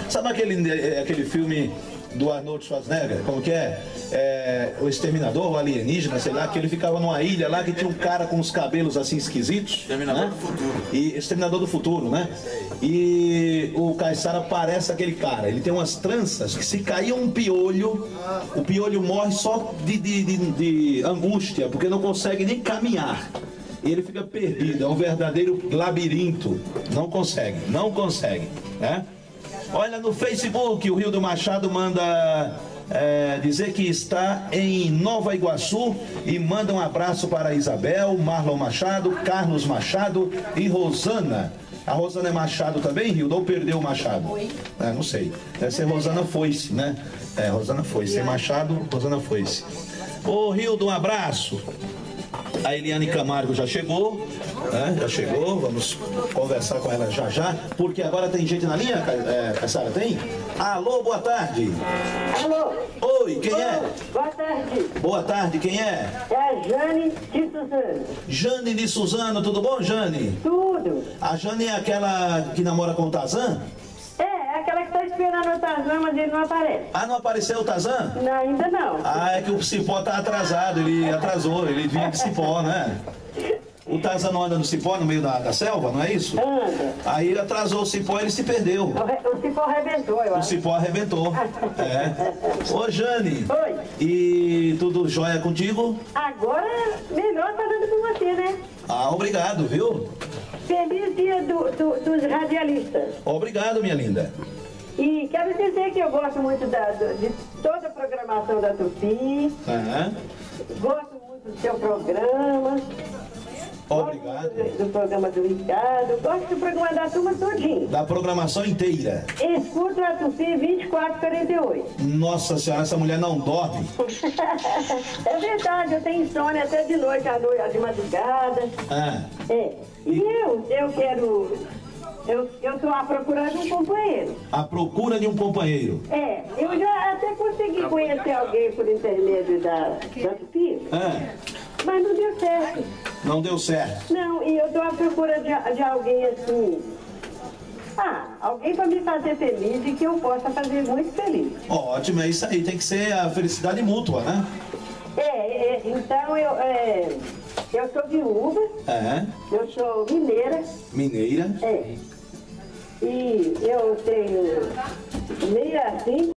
Sabe aquele filme do Arnold Schwarzenegger, como que é? O Exterminador, o Alienígena, sei lá, que ele ficava numa ilha lá que tinha um cara com os cabelos assim esquisitos. Exterminador, né? Do Futuro. E Exterminador do Futuro, né? E o Caiçara parece aquele cara. Ele tem umas tranças que se cair um piolho, o piolho morre só de angústia, porque não consegue nem caminhar. E ele fica perdido, é um verdadeiro labirinto. Não consegue, né? Olha, no Facebook, o Rio do Machado manda dizer que está em Nova Iguaçu e manda um abraço para Isabel, Marlon Machado, Carlos Machado e Rosana. A Rosana é Machado também, Rio? Ou perdeu o Machado? Oi. Não sei. Deve ser Rosana Foice, né? Rosana Foice. Sem Machado, Rosana Foice. Ô, Rildo, um abraço. A Eliane Camargo já chegou, né? Já chegou, vamos conversar com ela já, porque agora tem gente na linha, Caiçara, tem? Alô, boa tarde. Alô? Oi, quem é? Boa tarde. Boa tarde, quem é? É a Jane de Suzano. Jane de Suzano, tudo bom, Jane? Tudo. A Jane é aquela que namora com o Tarzan? É aquela que está esperando o Tarzan, mas ele não aparece. Ah, não apareceu o Tarzan? Não, ainda não. Ah, é que o Cipó tá atrasado, ele atrasou, ele vinha de Cipó, né? O Tarzan não anda no Cipó, no meio da selva, não é isso? Anda. Aí ele atrasou o Cipó e ele se perdeu. O Cipó arrebentou, eu O acho. Cipó arrebentou. Ô, Jane. Oi. E tudo jóia contigo? Agora, melhor falando com você, né? Ah, obrigado, viu? Feliz dia dos radialistas. Obrigado, minha linda. E quero dizer que eu gosto muito de toda a programação da Tupi. Gosto muito do seu programa. Obrigado. Gosto do programa do Ricardo. Gosto do programa da turma todinho. Da programação inteira. Escuto a Tupi 24/48. Nossa senhora, essa mulher não dorme. É verdade, eu tenho insônia até de noite, de madrugada. E eu quero... Eu estou à procura de um companheiro. À procura de um companheiro. Eu já até consegui conhecer alguém por intermédio da Tupi. Mas não deu certo. Não deu certo. Não, e eu estou à procura de alguém assim... alguém para me fazer feliz e que eu possa fazer muito feliz. Ótimo, é isso aí. Tem que ser a felicidade mútua, né? Então eu sou viúva. Eu sou mineira. Mineira. E eu tenho 65